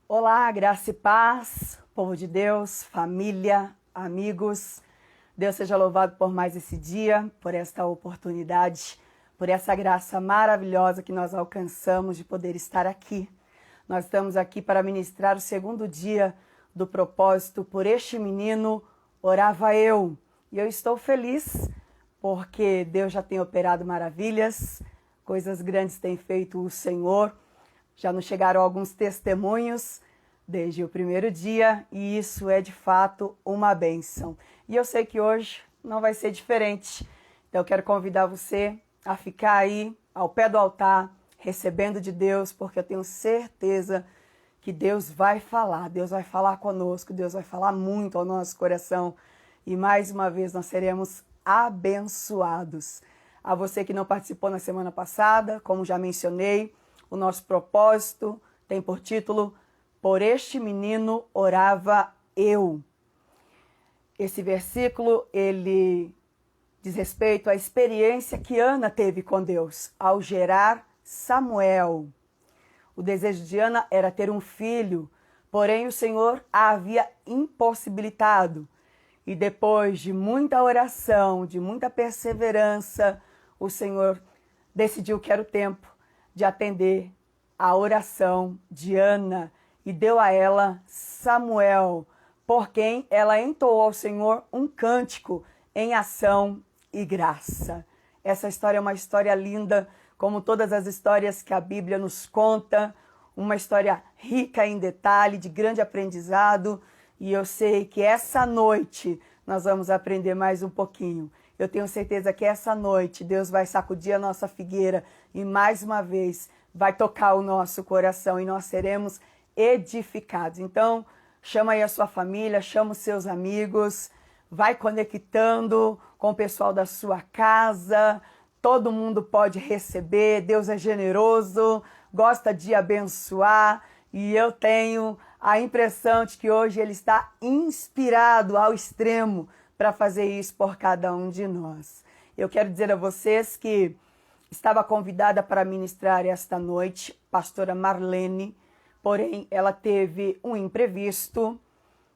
Olá, graça e paz, povo de Deus, família, amigos. Deus seja louvado por mais esse dia, por esta oportunidade, por essa graça maravilhosa que nós alcançamos de poder estar aqui. Nós estamos aqui para ministrar o segundo dia do propósito Por Este Menino Orava Eu. E eu estou feliz porque Deus já tem operado maravilhas, coisas grandes tem feito o Senhor. Já nos chegaram alguns testemunhos desde o primeiro dia e isso é de fato uma bênção. E eu sei que hoje não vai ser diferente. Então eu quero convidar você a ficar aí ao pé do altar, recebendo de Deus, porque eu tenho certeza que Deus vai falar conosco, Deus vai falar muito ao nosso coração e mais uma vez nós seremos abençoados. A você que não participou na semana passada, como já mencionei, o nosso propósito tem por título Por Este Menino Orava Eu. Esse versículo, ele diz respeito à experiência que Ana teve com Deus ao gerar Samuel. O desejo de Ana era ter um filho, porém o Senhor a havia impossibilitado. E depois de muita oração, de muita perseverança, o Senhor decidiu que era o tempo de atender a oração de Ana e deu a ela Samuel, por quem ela entoou ao Senhor um cântico em ação e graça. Essa história é uma história linda, como todas as histórias que a Bíblia nos conta, uma história rica em detalhe, de grande aprendizado, e eu sei que essa noite nós vamos aprender mais um pouquinho. Eu tenho certeza que essa noite Deus vai sacudir a nossa figueira e mais uma vez vai tocar o nosso coração e nós seremos edificados. Então, chama aí a sua família, chama os seus amigos, vai conectando com o pessoal da sua casa, todo mundo pode receber, Deus é generoso, gosta de abençoar e eu tenho a impressão de que hoje Ele está inspirado ao extremo para fazer isso por cada um de nós. Eu quero dizer a vocês que estava convidada para ministrar esta noite, pastora Marlene, porém ela teve um imprevisto,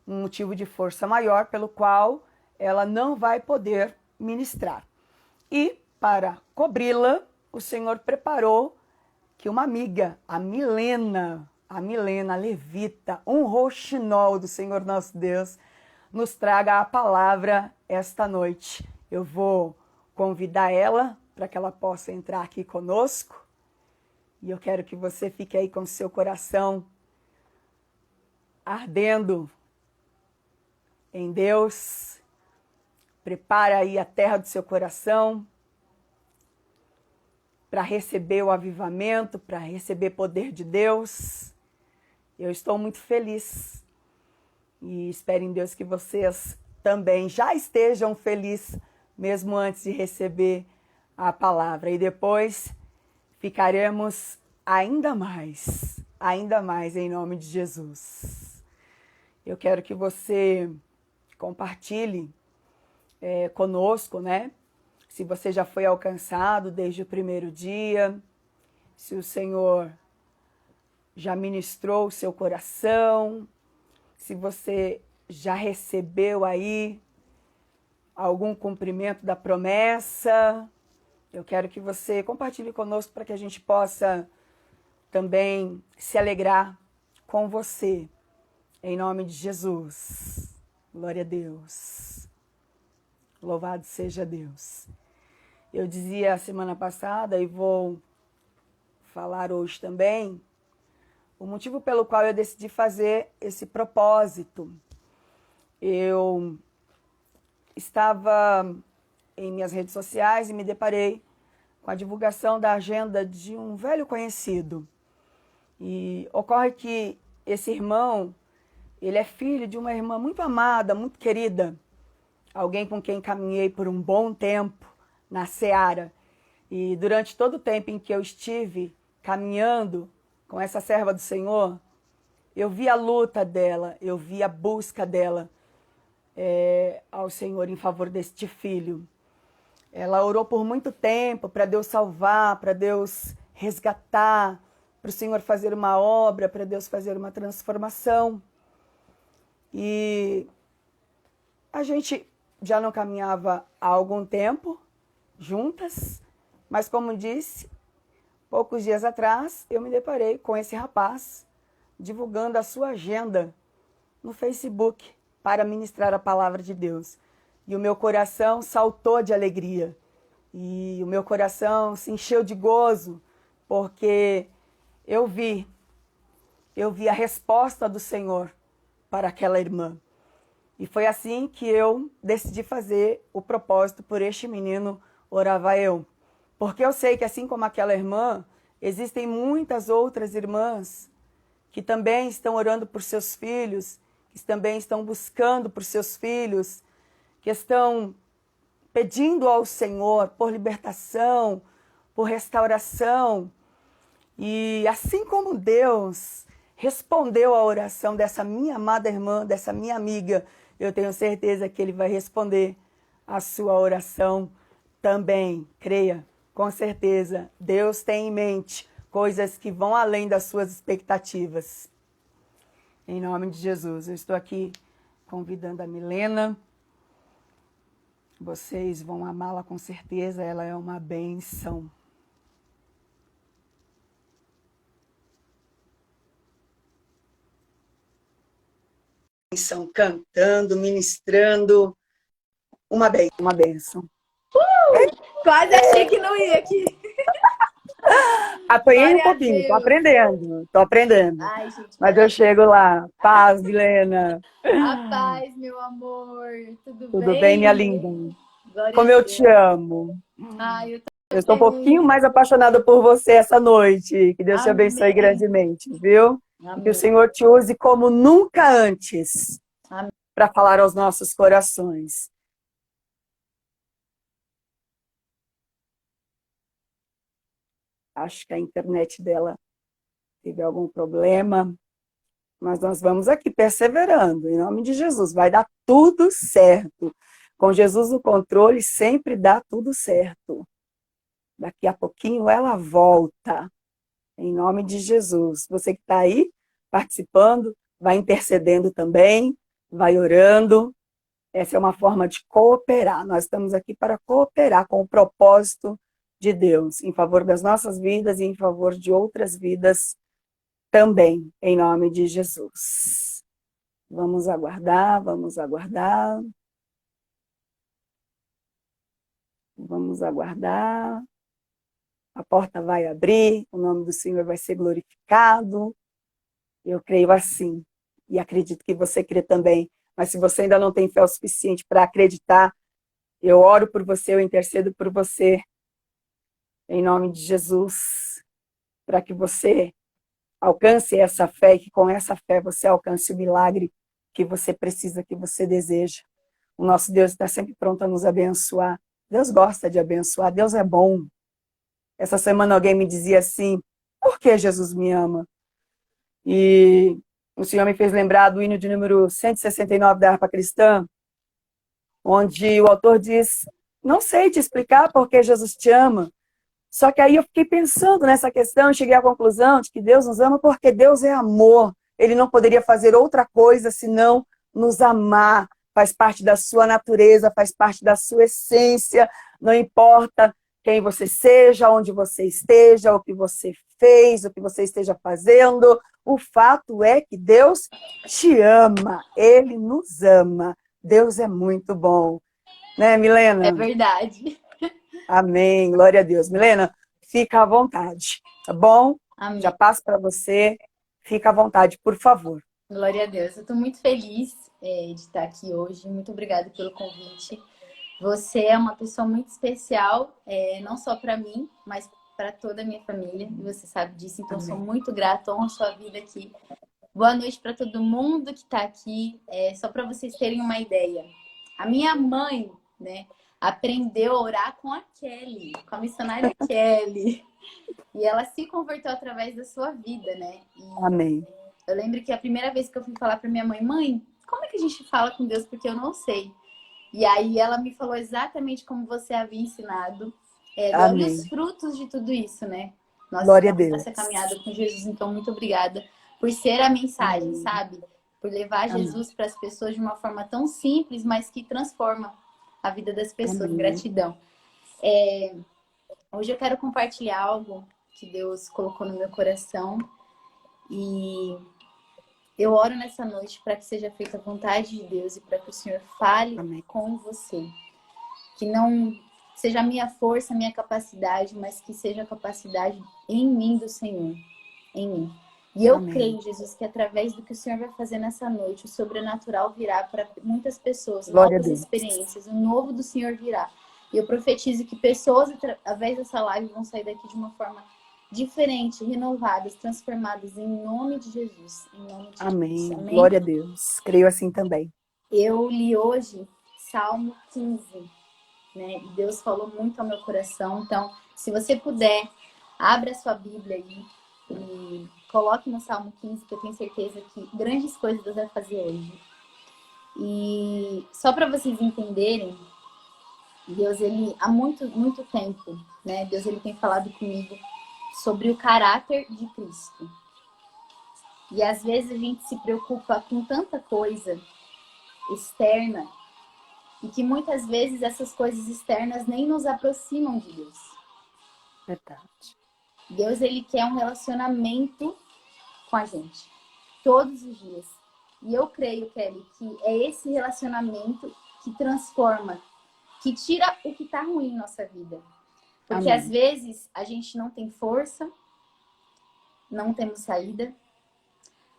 um motivo de força maior, pelo qual ela não vai poder ministrar. E para cobri-la, o Senhor preparou que uma amiga, a Milena levita, um roxinol do Senhor nosso Deus, nos traga a palavra esta noite. Eu vou convidar ela para que ela possa entrar aqui conosco. E eu quero que você fique aí com seu coração ardendo em Deus. Prepara aí a terra do seu coração para receber o avivamento, para receber poder de Deus. Eu estou muito feliz. E espero em Deus que vocês também já estejam felizes, mesmo antes de receber a palavra. E depois ficaremos ainda mais em nome de Jesus. Eu quero que você compartilhe conosco, né? Se você já foi alcançado desde o primeiro dia, se o Senhor já ministrou o seu coração, se você já recebeu aí algum cumprimento da promessa, eu quero que você compartilhe conosco para que a gente possa também se alegrar com você, em nome de Jesus. Glória a Deus. Louvado seja Deus. Eu dizia a semana passada e vou falar hoje também, o motivo pelo qual eu decidi fazer esse propósito. Eu estava em minhas redes sociais e me deparei com a divulgação da agenda de um velho conhecido. E ocorre que esse irmão, ele é filho de uma irmã muito amada, muito querida, alguém com quem caminhei por um bom tempo na seara. E durante todo o tempo em que eu estive caminhando com essa serva do Senhor, eu vi a luta dela, eu vi a busca dela ao Senhor em favor deste filho. Ela orou por muito tempo para Deus salvar, para Deus resgatar, para o Senhor fazer uma obra, para Deus fazer uma transformação. E a gente já não caminhava há algum tempo juntas, mas como disse, poucos dias atrás eu me deparei com esse rapaz divulgando a sua agenda no Facebook para ministrar a palavra de Deus. E o meu coração saltou de alegria. E o meu coração se encheu de gozo, porque eu vi a resposta do Senhor para aquela irmã. E foi assim que eu decidi fazer o propósito por este menino, orava eu. Porque eu sei que assim como aquela irmã, existem muitas outras irmãs que também estão orando por seus filhos, que também estão buscando por seus filhos, que estão pedindo ao Senhor por libertação, por restauração. E assim como Deus respondeu à oração dessa minha amada irmã, dessa minha amiga, eu tenho certeza que Ele vai responder a sua oração também. Creia, com certeza, Deus tem em mente coisas que vão além das suas expectativas. Em nome de Jesus, eu estou aqui convidando a Milena. Vocês vão amá-la com certeza, ela é uma bênção. Cantando, ministrando, uma bênção. Quase achei que não ia aqui. Apanhei um pouquinho, tô aprendendo. Ai, gente, mas eu chego lá. Paz, Milena. A paz, meu amor. Tudo Tudo bem, minha linda? Glória Como eu te amo. Ai, eu estou um pouquinho mais apaixonada por você essa noite. Que Deus te abençoe grandemente, viu? E que o Senhor te use como nunca antes para falar aos nossos corações. Acho que a internet dela teve algum problema, mas nós vamos aqui perseverando, em nome de Jesus. Vai dar tudo certo. Com Jesus no controle, sempre dá tudo certo. Daqui a pouquinho ela volta, em nome de Jesus. Você que está aí participando, vai intercedendo também, vai orando. Essa é uma forma de cooperar. Nós estamos aqui para cooperar com o propósito de Deus, em favor das nossas vidas e em favor de outras vidas também, em nome de Jesus. Vamos aguardar, vamos aguardar. Vamos aguardar. A porta vai abrir, o nome do Senhor vai ser glorificado. Eu creio assim, e acredito que você crê também. Mas se você ainda não tem fé o suficiente para acreditar, eu oro por você, eu intercedo por você, em nome de Jesus, para que você alcance essa fé e que com essa fé você alcance o milagre que você precisa, que você deseja. O nosso Deus está sempre pronto a nos abençoar. Deus gosta de abençoar, Deus é bom. Essa semana alguém me dizia assim, por que Jesus me ama? E o Senhor me fez lembrar do hino de número 169 da harpa cristã, onde o autor diz, não sei te explicar por que Jesus te ama, só que aí eu fiquei pensando nessa questão e cheguei à conclusão de que Deus nos ama porque Deus é amor. Ele não poderia fazer outra coisa senão nos amar. Faz parte da sua natureza, faz parte da sua essência, não importa quem você seja, onde você esteja, o que você fez, o que você esteja fazendo. O fato é que Deus te ama, Ele nos ama. Deus é muito bom. Né, Milena? É verdade. Amém, glória a Deus. Milena, fica à vontade, tá bom? Amém. Já passo para você, fica à vontade, por favor. Glória a Deus. Eu estou muito feliz de estar aqui hoje. Muito obrigada pelo convite. Você é uma pessoa muito especial, não só para mim, mas para toda a minha família. E você sabe disso, então sou muito grata. Honro a sua vida aqui. Boa noite para todo mundo que está aqui. Só para vocês terem uma ideia. A minha mãe, né, aprendeu a orar com a Kelly, com a missionária Kelly. E ela se converteu através da sua vida, né? E amém. eu lembro que a primeira vez que eu fui falar para minha mãe, mãe, como é que a gente fala com Deus? Porque eu não sei. E aí ela me falou exatamente como você havia ensinado. Olha os frutos de tudo isso, né? Nós Glória a estamos Deus. nessa caminhada com Jesus, então muito obrigada por ser a mensagem, Amém. sabe? Por levar Amém. Jesus para as pessoas de uma forma tão simples, mas que transforma a vida das pessoas. Amém. Gratidão. Hoje eu quero compartilhar algo que Deus colocou no meu coração e eu oro nessa noite para que seja feita a vontade de Deus e para que o Senhor fale Amém. com você. Que não seja a minha força, a minha capacidade, mas que seja a capacidade em mim do Senhor, em mim. E eu Amém. creio, Jesus, que através do que o Senhor vai fazer nessa noite, o sobrenatural virá para muitas pessoas, Glória a novas Deus. experiências, o novo do Senhor virá. E eu profetizo que pessoas, através dessa live, vão sair daqui de uma forma diferente, renovadas, transformadas, em nome de Jesus. Em nome de Amém. Jesus. Amém? Glória a Deus. Creio assim também. Eu li hoje Salmo 15, né? E Deus falou muito ao meu coração. Então, se você puder, abra a sua Bíblia aí e coloque no Salmo 15, que eu tenho certeza que grandes coisas Deus vai fazer hoje. E só para vocês entenderem, Deus, ele há muito, muito tempo, né? Deus, ele tem falado comigo sobre o caráter de Cristo. E às vezes a gente se preocupa com tanta coisa externa e que muitas vezes essas coisas externas nem nos aproximam de Deus. Verdade. Deus, ele quer um relacionamento com a gente, todos os dias. E eu creio, Kelly, que é esse relacionamento que transforma, que tira o que tá ruim em nossa vida. Porque Amém. às vezes a gente não tem força, não temos saída.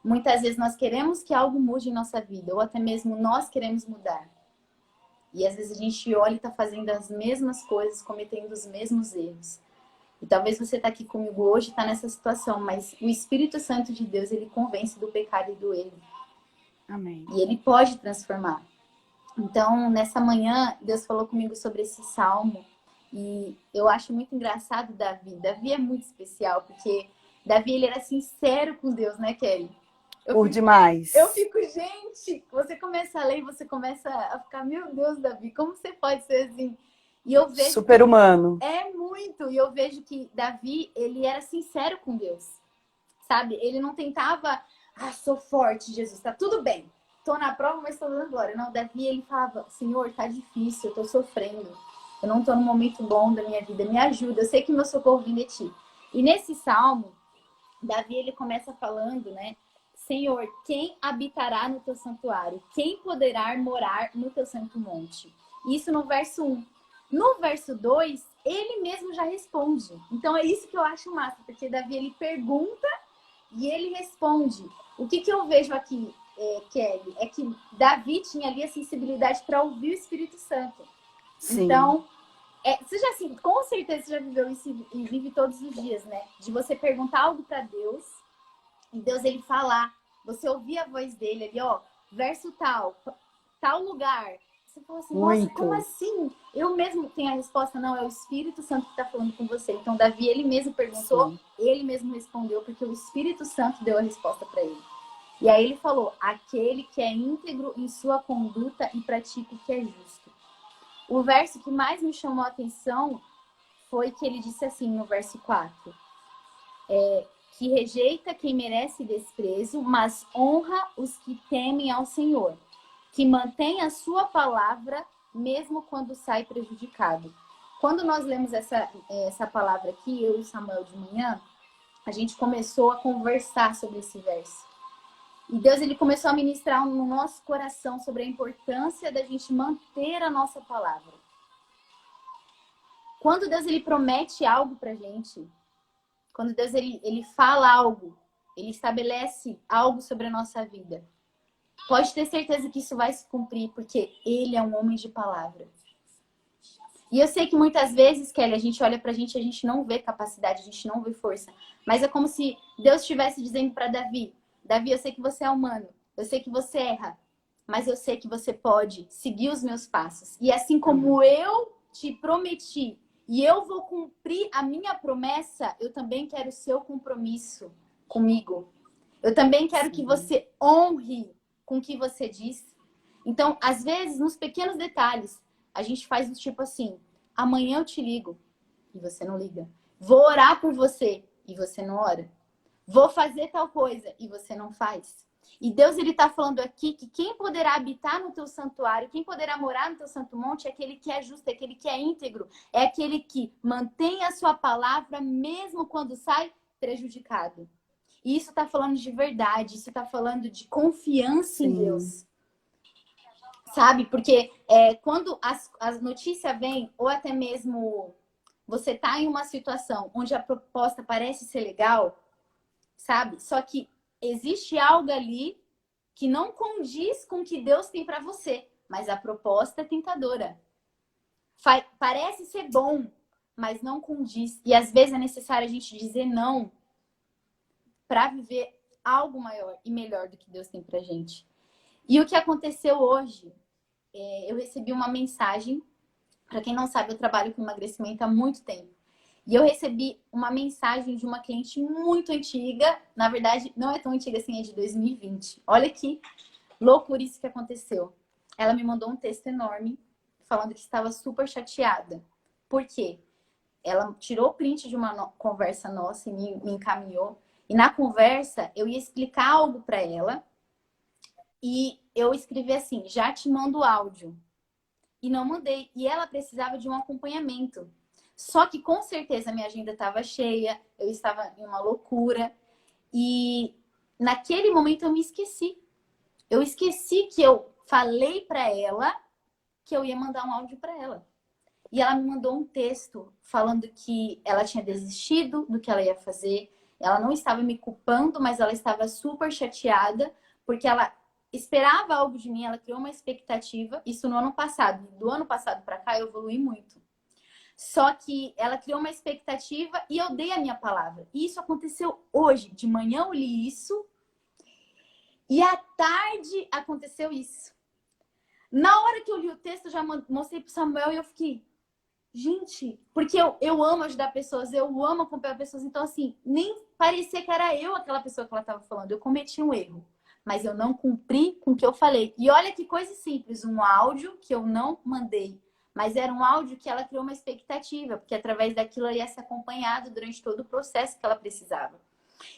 Muitas vezes nós queremos que algo mude em nossa vida, ou até mesmo nós queremos mudar. E às vezes a gente olha e está fazendo as mesmas coisas, cometendo os mesmos erros. E talvez você está aqui comigo hoje, está nessa situação, mas o Espírito Santo de Deus, ele convence do pecado e do erro. Amém. E ele pode transformar. Então, nessa manhã, Deus falou comigo sobre esse salmo. E eu acho muito engraçado Davi. Davi é muito especial, porque Davi, ele era sincero com Deus, né, Kelly? Por demais. Eu fico, gente, você começa a ler e você começa a ficar, meu Deus, Davi, como você pode ser assim? E eu vejo super humano. é muito, e eu vejo que Davi, ele era sincero com Deus, sabe? Ele não tentava, sou forte, Jesus, tá tudo bem. Tô na prova, mas tô dando glória. Não, Davi, ele falava, Senhor, tá difícil, eu tô sofrendo. Eu não tô num momento bom da minha vida, me ajuda. Eu sei que meu socorro vem de ti. E nesse salmo, Davi, ele começa falando, né? Senhor, quem habitará no teu santuário? Quem poderá morar no teu santo monte? Isso no verso 1. No verso 2, ele mesmo já responde. Então é isso que eu acho massa, porque Davi, ele pergunta e ele responde. O que eu vejo aqui, Kelly, é que Davi tinha ali a sensibilidade para ouvir o Espírito Santo. Sim. Então, você já, assim, com certeza você já viveu isso e vive todos os dias, né? De você perguntar algo para Deus e Deus, ele falar. Você ouvir a voz dele ali, ó, verso tal lugar. Você fala assim, nossa, como assim? Eu mesmo tenho a resposta, não, é o Espírito Santo que está falando com você. Então, Davi, ele mesmo perguntou, sim, ele mesmo respondeu, porque o Espírito Santo deu a resposta para ele. E aí ele falou, aquele que é íntegro em sua conduta e pratica o que é justo. O verso que mais me chamou a atenção foi que ele disse assim, no verso 4, que rejeita quem merece desprezo, mas honra os que temem ao Senhor, que mantém a sua palavra mesmo quando sai prejudicado. Quando nós lemos essa palavra aqui, eu e o Samuel de manhã, a gente começou a conversar sobre esse verso. E Deus, ele começou a ministrar no nosso coração sobre a importância da gente manter a nossa palavra. Quando Deus, ele promete algo pra gente, quando Deus, ele fala algo, ele estabelece algo sobre a nossa vida, pode ter certeza que isso vai se cumprir, porque ele é um homem de palavra. E eu sei que muitas vezes, Kelly, a gente olha pra gente e a gente não vê capacidade, a gente não vê força. Mas é como se Deus estivesse dizendo para Davi, Davi, eu sei que você é humano, eu sei que você erra, mas eu sei que você pode seguir os meus passos. E assim como eu te prometi, e eu vou cumprir a minha promessa, eu também quero o seu compromisso comigo. Eu também quero que você honre com o que você diz. Então, às vezes, nos pequenos detalhes, a gente faz do tipo assim, amanhã eu te ligo, e você não liga. Vou orar por você, e você não ora. Vou fazer tal coisa e você não faz. E Deus, ele está falando aqui que quem poderá habitar no teu santuário, quem poderá morar no teu santo monte, é aquele que é justo, é aquele que é íntegro, é aquele que mantém a sua palavra mesmo quando sai prejudicado. E isso está falando de verdade, isso está falando de confiança em Deus. Sabe? Porque quando as notícias vêm, ou até mesmo você tá em uma situação onde a proposta parece ser legal, sabe? Só que existe algo ali que não condiz com o que Deus tem para você, mas a proposta é tentadora. Parece ser bom, mas não condiz. E às vezes é necessário a gente dizer não para viver algo maior e melhor do que Deus tem pra gente. E o que aconteceu hoje, eu recebi uma mensagem. Para quem não sabe, eu trabalho com emagrecimento há muito tempo. E eu recebi uma mensagem de uma cliente muito antiga. Na verdade, não é tão antiga assim, é de 2020. Olha que loucura isso que aconteceu. Ela me mandou um texto enorme, falando que estava super chateada. Por quê? Ela tirou o print de uma conversa nossa e me encaminhou. E na conversa, eu ia explicar algo para ela. E eu escrevi assim, já te mando áudio. E não mandei. E ela precisava de um acompanhamento. Só que com certeza minha agenda estava cheia, eu estava em uma loucura. E naquele momento eu me esqueci. Eu esqueci que eu falei para ela que eu ia mandar um áudio para ela. E ela me mandou um texto falando que ela tinha desistido do que ela ia fazer. Ela não estava me culpando, mas ela estava super chateada, porque ela esperava algo de mim, ela criou uma expectativa. Isso no ano passado. Do ano passado para cá eu evolui muito. Só que ela criou uma expectativa e eu dei a minha palavra. E isso aconteceu hoje. De manhã eu li isso e à tarde aconteceu isso. Na hora que eu li o texto, eu já mostrei pro Samuel e eu fiquei... Gente, porque eu amo ajudar pessoas, eu amo acompanhar pessoas. Então, assim, nem parecia que era eu aquela pessoa que ela estava falando. Eu cometi um erro, mas eu não cumpri com o que eu falei. E olha que coisa simples, um áudio que eu não mandei. Mas era um áudio que ela criou uma expectativa, porque através daquilo ela ia ser acompanhada durante todo o processo que ela precisava.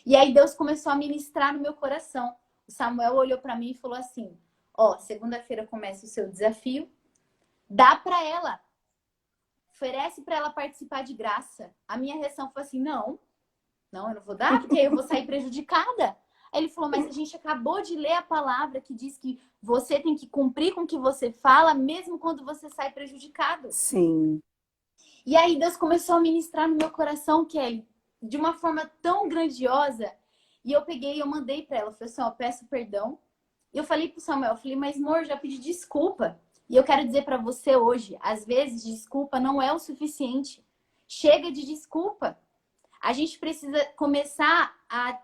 E aí Deus começou a ministrar no meu coração. O Samuel olhou para mim e falou assim, ó, segunda-feira começa o seu desafio, dá para ela. Oferece para ela participar de graça. A minha reação foi assim, não, eu não vou dar, porque aí eu vou sair prejudicada. Aí ele falou, mas a gente acabou de ler a palavra que diz que você tem que cumprir com o que você fala, mesmo quando você sai prejudicado. Sim. E aí Deus começou a ministrar no meu coração, Kelly, de uma forma tão grandiosa. E eu peguei e eu mandei para ela, eu falei assim, ó, peço perdão. E eu falei pro Samuel, eu falei, mas amor, já pedi desculpa. E eu quero dizer para você hoje, às vezes desculpa não é o suficiente. Chega de desculpa. A gente precisa começar a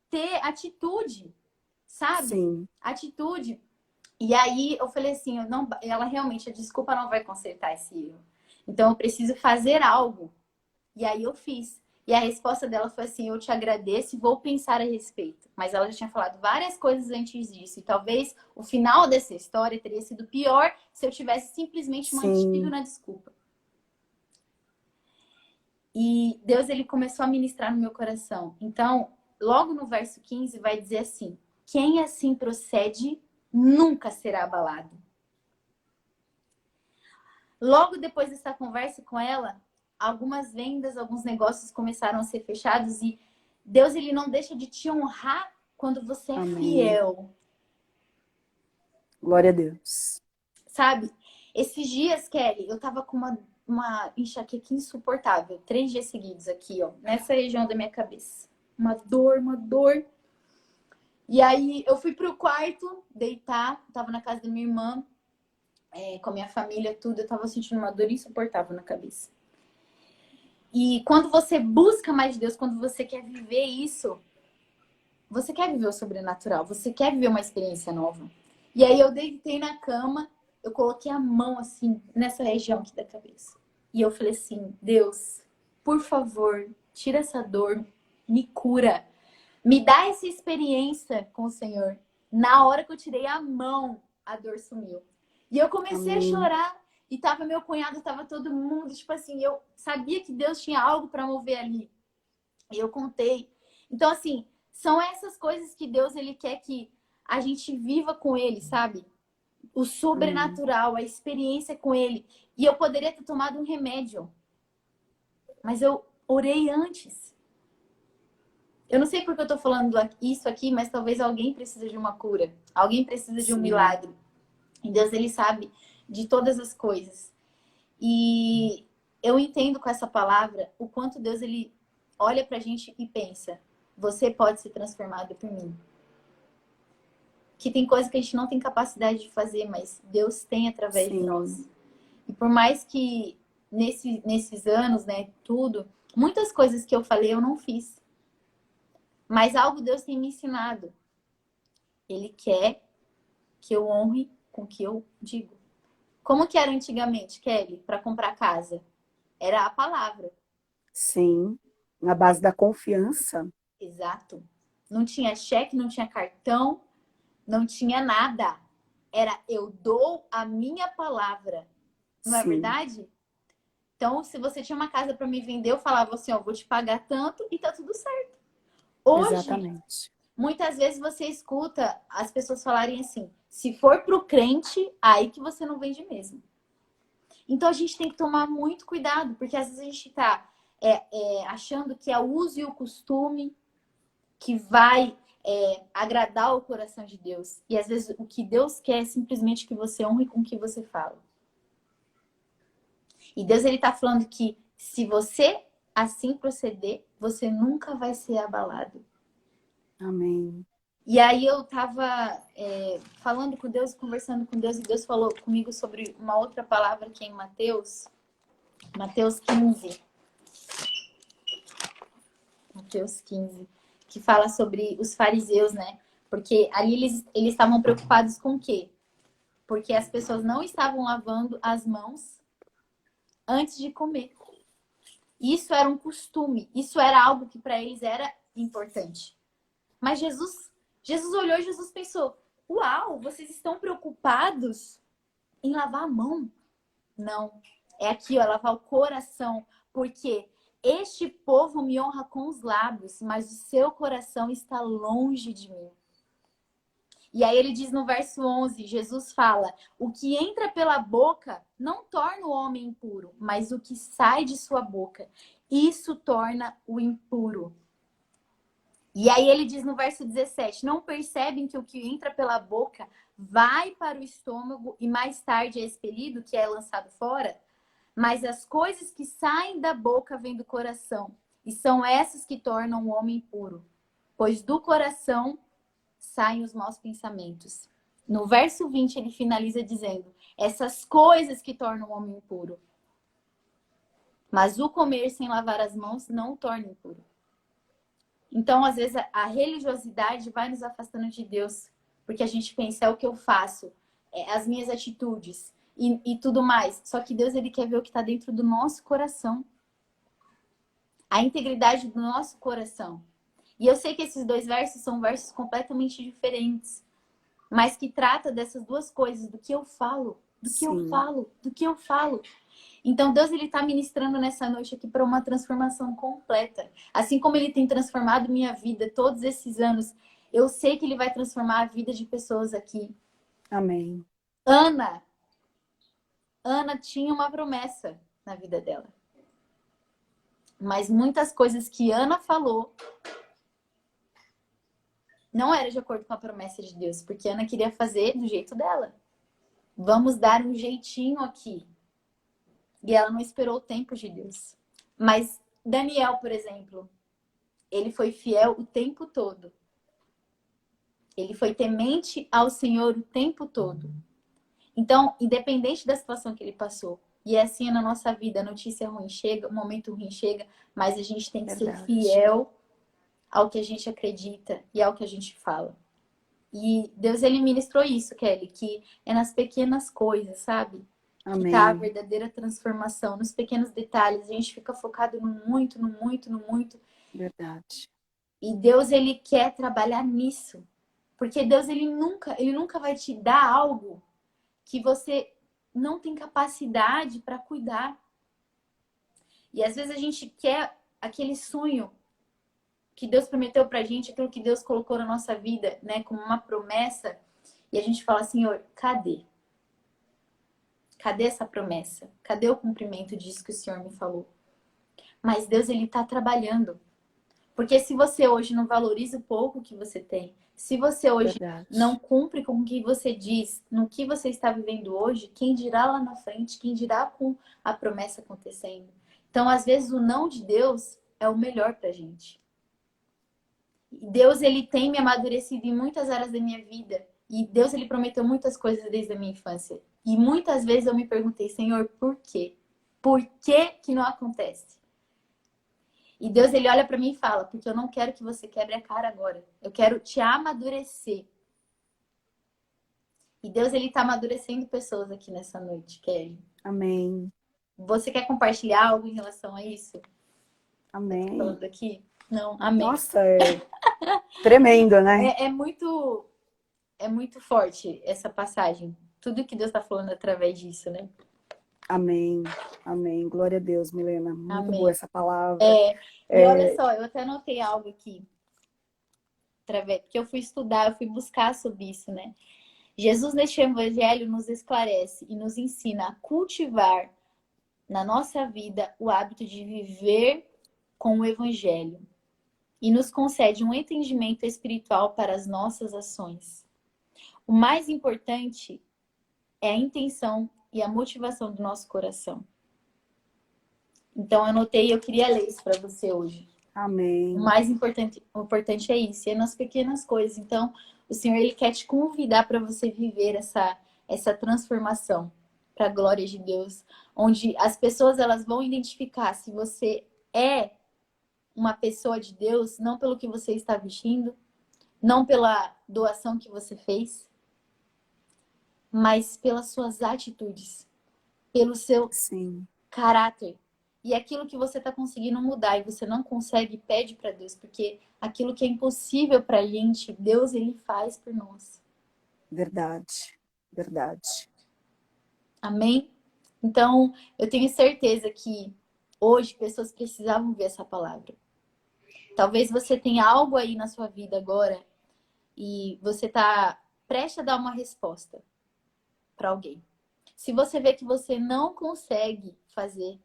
ter atitude, sabe? Sim. Atitude. E aí eu falei assim, ela realmente, a desculpa não vai consertar esse erro. Então eu preciso fazer algo. E aí eu fiz. E a resposta dela foi assim, eu te agradeço e vou pensar a respeito. Mas ela já tinha falado várias coisas antes disso. E talvez o final dessa história teria sido pior se eu tivesse simplesmente mantido na desculpa. E Deus, ele começou a ministrar no meu coração. Então, logo no verso 15 vai dizer assim, quem assim procede nunca será abalado. Logo depois dessa conversa com ela, algumas vendas, alguns negócios começaram a ser fechados e Deus, ele não deixa de te honrar quando você é fiel. Glória a Deus. Sabe? Esses dias, Kelly, eu tava com uma enxaqueca insuportável. 3 dias seguidos aqui, ó. Nessa região da minha cabeça. Uma dor. E aí, eu fui pro quarto deitar. Tava na casa da minha irmã. Com a minha família, tudo. Eu tava sentindo uma dor insuportável na cabeça. E quando você busca mais Deus, quando você quer viver isso, você quer viver o sobrenatural, você quer viver uma experiência nova. E aí eu deitei na cama, eu coloquei a mão assim, nessa região aqui da cabeça. E eu falei assim, Deus, por favor, tira essa dor, me cura. Me dá essa experiência com o Senhor. Na hora que eu tirei a mão, a dor sumiu. E eu comecei a chorar. E tava meu cunhado, tava todo mundo, tipo assim, eu sabia que Deus tinha algo para mover ali. E eu contei. Então, assim, são essas coisas que Deus, ele quer que a gente viva com ele, sabe? O Amém. sobrenatural, a experiência com ele. E eu poderia ter tomado um remédio, mas eu orei antes. Eu não sei porque eu tô falando isso aqui, mas talvez alguém precise de uma cura. Alguém precisa de um Sim. milagre. E Deus, ele sabe de todas as coisas. E eu entendo com essa palavra o quanto Deus, ele olha pra gente e pensa: você pode ser transformado por mim. Que tem coisa que a gente não tem capacidade de fazer, mas Deus tem através de Sim. nós. E por mais que nesses anos, né, tudo, muitas coisas que eu falei eu não fiz. Mas algo Deus tem me ensinado. Ele quer que eu honre com o que eu digo. Como que era antigamente, Kelly, para comprar casa? Era a palavra. Sim. Na base da confiança. Exato. Não tinha cheque, não tinha cartão, não tinha nada. Era eu dou a minha palavra. Não é Sim. verdade? Então, se você tinha uma casa para me vender, eu falava assim, ó, vou te pagar tanto e tá tudo certo. Hoje, Exatamente. muitas vezes você escuta as pessoas falarem assim, se for pro crente, aí que você não vende mesmo. Então a gente tem que tomar muito cuidado, porque às vezes a gente tá achando que é o uso e o costume que vai agradar o coração de Deus. E às vezes o que Deus quer é simplesmente que você honre com o que você fala. E Deus, ele tá falando que se você assim proceder, você nunca vai ser abalado. Amém. E aí eu tava falando com Deus, conversando com Deus, e Deus falou comigo sobre uma outra palavra que é em Mateus 15. Mateus 15, que fala sobre os fariseus, né? Porque ali eles estavam preocupados com o quê? Porque as pessoas não estavam lavando as mãos antes de comer. Isso era um costume, isso era algo que para eles era importante. Mas Jesus olhou e Jesus pensou: uau, vocês estão preocupados em lavar a mão? Não. É aqui, ó, lavar o coração. Porque este povo me honra com os lábios, mas o seu coração está longe de mim. E aí ele diz no verso 11, Jesus fala: o que entra pela boca não torna o homem impuro, mas o que sai de sua boca, isso torna o impuro. E aí ele diz no verso 17: não percebem que o que entra pela boca vai para o estômago e mais tarde é expelido, que é lançado fora? Mas as coisas que saem da boca vêm do coração, e são essas que tornam o homem impuro. Pois do coração saem os maus pensamentos. No verso 20 ele finaliza dizendo: essas coisas que tornam o homem impuro. Mas o comer sem lavar as mãos não o torna impuro. Então, às vezes, a religiosidade vai nos afastando de Deus, porque a gente pensa, é o que eu faço, as minhas atitudes e tudo mais. Só que Deus, ele quer ver o que está dentro do nosso coração. A integridade do nosso coração. E eu sei que esses dois versos são versos completamente diferentes, mas que trata dessas duas coisas, do que eu falo, do que eu Sim. falo, do que eu falo. Então, Deus, ele está ministrando nessa noite aqui para uma transformação completa. Assim como ele tem transformado minha vida todos esses anos, eu sei que ele vai transformar a vida de pessoas aqui. Amém. Ana tinha uma promessa na vida dela. Mas muitas coisas que Ana falou não era de acordo com a promessa de Deus, porque Ana queria fazer do jeito dela. Vamos dar um jeitinho aqui. E ela não esperou o tempo de Deus. Mas Daniel, por exemplo, ele foi fiel o tempo todo. Ele foi temente ao Senhor o tempo todo. Então, independente da situação que ele passou, e é assim na nossa vida, a notícia ruim chega, o momento ruim chega, mas a gente tem que ser Verdade. fiel ao que a gente acredita e ao que a gente fala. E Deus, ele ministrou isso, Kelly, que é nas pequenas coisas, sabe? Que tá a Amém. verdadeira transformação, nos pequenos detalhes. A gente fica focado no muito, no muito, no muito. Verdade. E Deus, ele quer trabalhar nisso. Porque Deus, ele nunca vai te dar algo que você não tem capacidade para cuidar. E às vezes a gente quer aquele sonho que Deus prometeu pra gente, aquilo que Deus colocou na nossa vida, né, como uma promessa, e a gente fala, Senhor, cadê? Cadê essa promessa? Cadê o cumprimento disso que o Senhor me falou? Mas Deus, ele tá trabalhando. Porque se você hoje não valoriza o pouco que você tem, se você hoje não Verdade. cumpre com o que você diz, no que você está vivendo hoje, quem dirá lá na frente, quem dirá com a promessa acontecendo? Então, às vezes, o não de Deus é o melhor pra gente. E Deus, ele tem me amadurecido em muitas áreas da minha vida. E Deus, ele prometeu muitas coisas desde a minha infância. E muitas vezes eu me perguntei, Senhor, por quê? Por que que não acontece? E Deus, ele olha pra mim e fala, porque eu não quero que você quebre a cara agora. Eu quero te amadurecer. E Deus, ele tá amadurecendo pessoas aqui nessa noite, Kelly. Amém. Você quer compartilhar algo em relação a isso? Amém. Falando aqui? Não, amém. Nossa, é tremendo, né? É muito forte essa passagem. Tudo que Deus tá falando através disso, né? Amém. Amém. Glória a Deus, Milena. Muito boa Amém. essa palavra. E olha só, eu até anotei algo aqui, porque eu fui estudar, eu fui buscar sobre isso, né? Jesus, neste evangelho, nos esclarece e nos ensina a cultivar na nossa vida o hábito de viver com o evangelho e nos concede um entendimento espiritual para as nossas ações. O mais importante é a intenção e a motivação do nosso coração. Então, eu anotei e eu queria ler isso para você hoje. Amém. O mais importante é isso, é nas pequenas coisas. Então, o Senhor, ele quer te convidar para você viver essa transformação para a glória de Deus, onde as pessoas elas vão identificar se você é uma pessoa de Deus, não pelo que você está vestindo, não pela doação que você fez, mas pelas suas atitudes, pelo seu Sim. caráter. E aquilo que você está conseguindo mudar e você não consegue, pede para Deus, porque aquilo que é impossível para a gente, Deus, ele faz por nós. Verdade. Verdade. Amém? Então, eu tenho certeza que hoje pessoas precisavam ver essa palavra. Talvez você tenha algo aí na sua vida agora e você está prestes a dar uma resposta para alguém. Se você vê que você não consegue fazer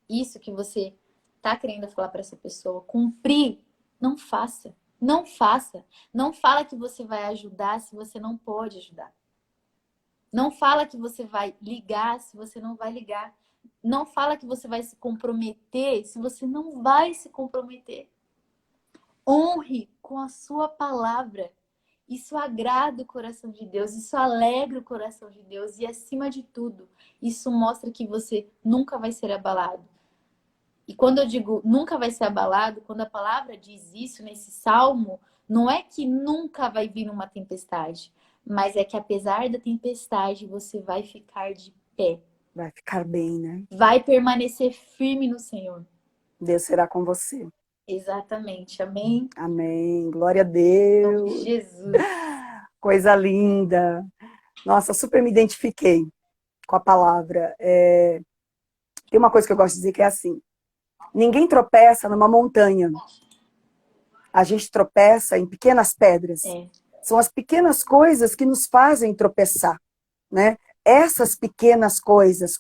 isso que você está querendo falar para essa pessoa, cumprir, não faça. Não faça. Não fala que você vai ajudar se você não pode ajudar. Não fala que você vai ligar se você não vai ligar. Não fala que você vai se comprometer se você não vai se comprometer. Honre com a sua palavra. Isso agrada o coração de Deus, isso alegra o coração de Deus e, acima de tudo, isso mostra que você nunca vai ser abalado. E quando eu digo nunca vai ser abalado, quando a palavra diz isso nesse salmo, não é que nunca vai vir uma tempestade, mas é que apesar da tempestade, você vai ficar de pé. Vai ficar bem, né? Vai permanecer firme no Senhor. Deus será com você. Exatamente. Amém? Amém. Glória a Em nome de Deus. Jesus. Coisa linda. Nossa, super me identifiquei com a palavra. Tem uma coisa que eu gosto de dizer que é assim: ninguém tropeça numa montanha. A gente tropeça em pequenas pedras. São as pequenas coisas que nos fazem tropeçar, né? Essas pequenas coisas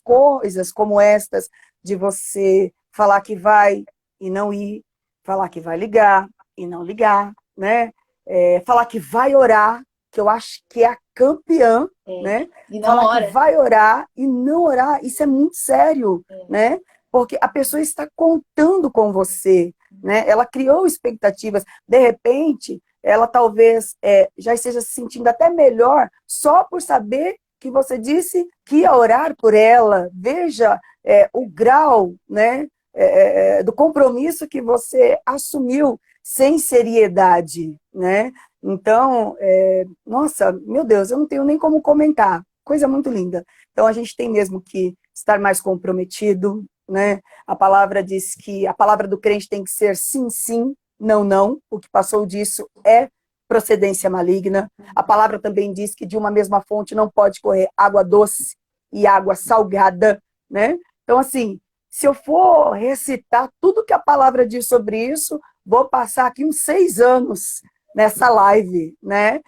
como estas, de você falar que vai e não ir, falar que vai ligar e não ligar, né? Falar que vai orar, que eu acho que é a campeã, né? E não falar ora. que vai orar e não orar, isso é muito sério, né? Porque a pessoa está contando com você, né? Ela criou expectativas, de repente, ela talvez já esteja se sentindo até melhor só por saber que você disse que ia orar por ela. Veja o grau, né, do compromisso que você assumiu sem seriedade, né? Então, nossa, meu Deus, eu não tenho nem como comentar. Coisa muito linda. Então, a gente tem mesmo que estar mais comprometido, né? A palavra diz que a palavra do crente tem que ser sim, sim, não, não. O que passou disso é procedência maligna. A palavra também diz que de uma mesma fonte não pode correr água doce e água salgada, né? Então, assim, se eu for recitar tudo que a palavra diz sobre isso, vou passar aqui uns 6 anos nessa live, né?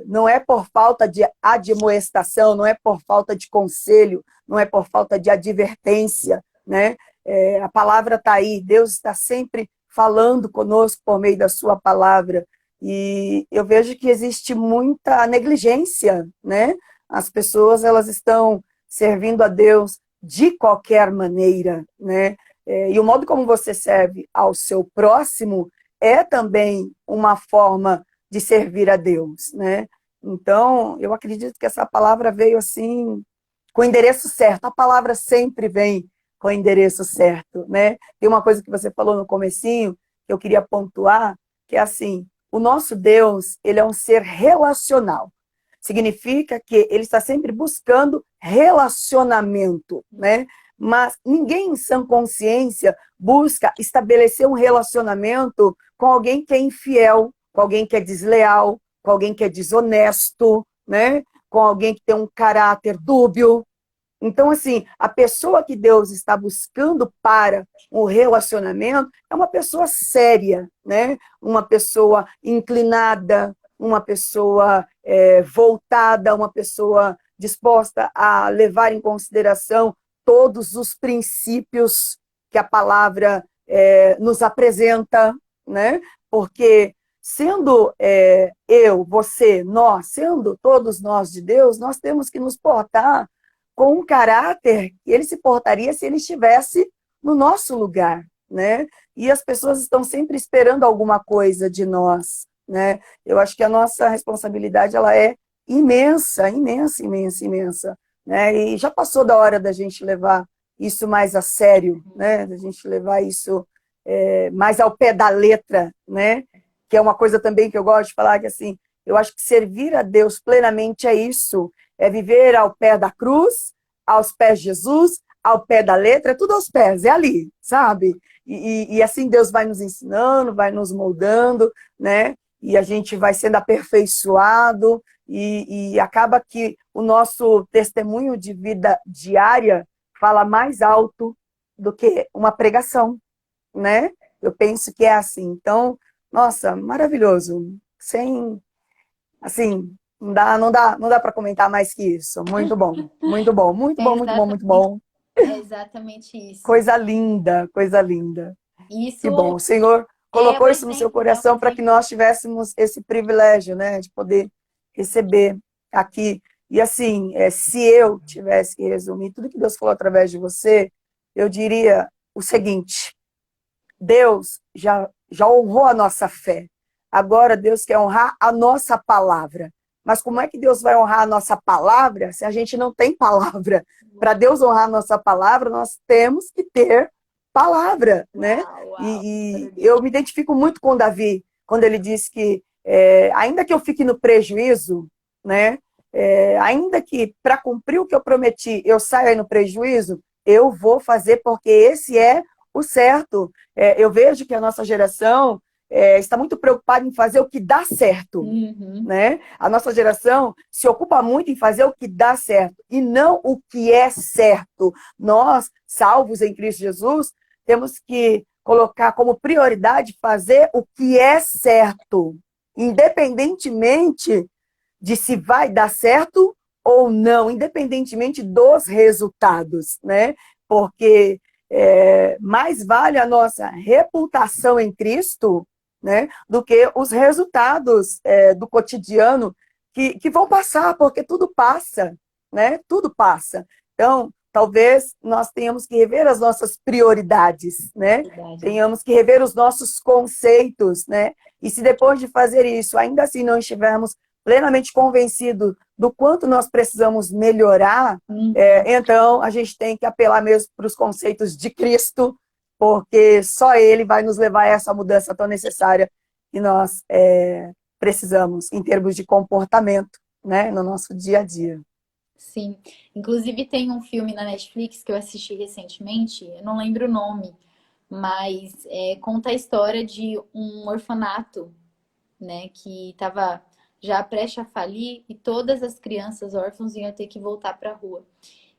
Não é por falta de admoestação, não é por falta de conselho, não é por falta de advertência, né? A palavra está aí, Deus está sempre falando conosco por meio da sua palavra. E eu vejo que existe muita negligência, né? As pessoas, elas estão servindo a Deus de qualquer maneira, né? E o modo como você serve ao seu próximo é também uma forma de servir a Deus, né? Então, eu acredito que essa palavra veio assim, com o endereço certo. A palavra sempre vem com o endereço certo, né? Tem uma coisa que você falou no comecinho, que eu queria pontuar, que é assim, o nosso Deus, ele é um ser relacional. Significa que ele está sempre buscando relacionamento, né? Mas ninguém em sã consciência busca estabelecer um relacionamento com alguém que é infiel, com alguém que é desleal, com alguém que é desonesto, né? Com alguém que tem um caráter dúbio. Então, assim, a pessoa que Deus está buscando para o relacionamento é uma pessoa séria, né? Uma pessoa inclinada, uma pessoa voltada, uma pessoa disposta a levar em consideração todos os princípios que a palavra nos apresenta, né? Porque sendo eu, você, nós, sendo todos nós de Deus, nós temos que nos portar com um caráter que ele se portaria se ele estivesse no nosso lugar, né? E as pessoas estão sempre esperando alguma coisa de nós, né? Eu acho que a nossa responsabilidade, ela é imensa, imensa, imensa, imensa, né? E já passou da hora da gente levar isso mais a sério, né? Da gente levar isso mais ao pé da letra, né? Que é uma coisa também que eu gosto de falar, que assim, eu acho que servir a Deus plenamente é isso, é viver ao pé da cruz, aos pés de Jesus, ao pé da letra, é tudo aos pés, é ali, sabe? E assim Deus vai nos ensinando, vai nos moldando, né? E a gente vai sendo aperfeiçoado, e acaba que o nosso testemunho de vida diária fala mais alto do que uma pregação, né? Eu penso que é assim. Então, nossa, maravilhoso. Sem, assim, não dá para comentar mais que isso. Muito bom, muito bom, muito É bom, muito bom, muito bom. é exatamente isso. Coisa linda, coisa linda. Que bom. O Isso Senhor é colocou o isso no seu exemplo, é o coração para que exemplo. nós tivéssemos esse privilégio, né, de poder receber aqui. E assim, se eu tivesse que resumir tudo que Deus falou através de você, eu diria o seguinte: Deus já honrou a nossa fé. Agora Deus quer honrar a nossa palavra. Mas como é que Deus vai honrar a nossa palavra se a gente não tem palavra? Para Deus honrar a nossa palavra, nós temos que ter palavra, né? Uau, uau. E eu me identifico muito com Davi, quando ele diz que, ainda que eu fique no prejuízo, né? Ainda que para cumprir o que eu prometi eu saia no prejuízo, eu vou fazer porque esse é o certo. Eu vejo que a nossa geração está muito preocupada em fazer o que dá certo. Uhum. Né? A nossa geração se ocupa muito em fazer o que dá certo e não o que é certo. Nós, salvos em Cristo Jesus, temos que colocar como prioridade fazer o que é certo, independentemente de se vai dar certo ou não, independentemente dos resultados, né? Porque mais vale a nossa reputação em Cristo, né, do que os resultados do cotidiano que vão passar, porque tudo passa, né? Tudo passa. Então, talvez nós tenhamos que rever as nossas prioridades, né? Verdade. Tenhamos que rever os nossos conceitos, né? E se depois de fazer isso, ainda assim não estivermos plenamente convencidos do quanto nós precisamos melhorar, Uhum. então a gente tem que apelar mesmo para os conceitos de Cristo, porque só Ele vai nos levar a essa mudança tão necessária que nós precisamos em termos de comportamento, né, no nosso dia a dia. Sim. Inclusive tem um filme na Netflix que eu assisti recentemente, eu não lembro o nome, mas conta a história de um orfanato, né, que estava já prestes a falir e todas as crianças órfãos iam ter que voltar para a rua.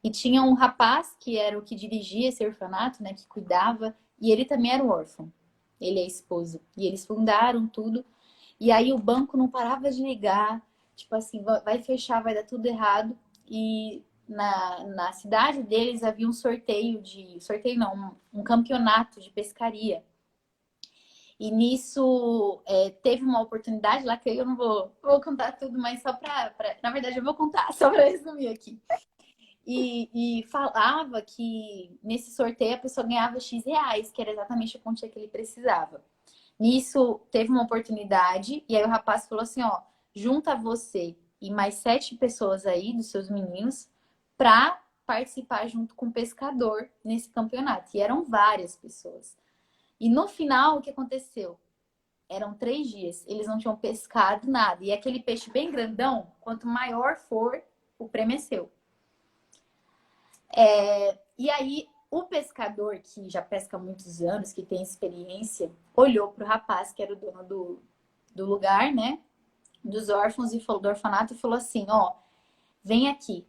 E tinha um rapaz que era o que dirigia esse orfanato, né, que cuidava, e ele também era um órfão. ele é esposo. E eles fundaram tudo. E aí o banco não parava de ligar, tipo assim, vai fechar, vai dar tudo errado. E na cidade deles havia um sorteio não, um campeonato de pescaria. E nisso teve uma oportunidade lá que eu não vou contar tudo, mas só na verdade eu vou contar, só para resumir aqui. E falava que nesse sorteio a pessoa ganhava X reais, que era exatamente a quantia que ele precisava. Nisso teve uma oportunidade, e aí o rapaz falou assim: ó, junta você e mais 7 pessoas aí, dos seus meninos, para participar junto com o pescador nesse campeonato. E eram várias pessoas. E no final, o que aconteceu? Eram 3 dias, eles não tinham pescado nada. E aquele peixe bem grandão, quanto maior for, o prêmio é seu. E aí, o pescador, que já pesca há muitos anos, que tem experiência, olhou para o rapaz, que era o dono do lugar, né? Dos órfãos, e falou, do orfanato, e falou assim: ó, vem aqui.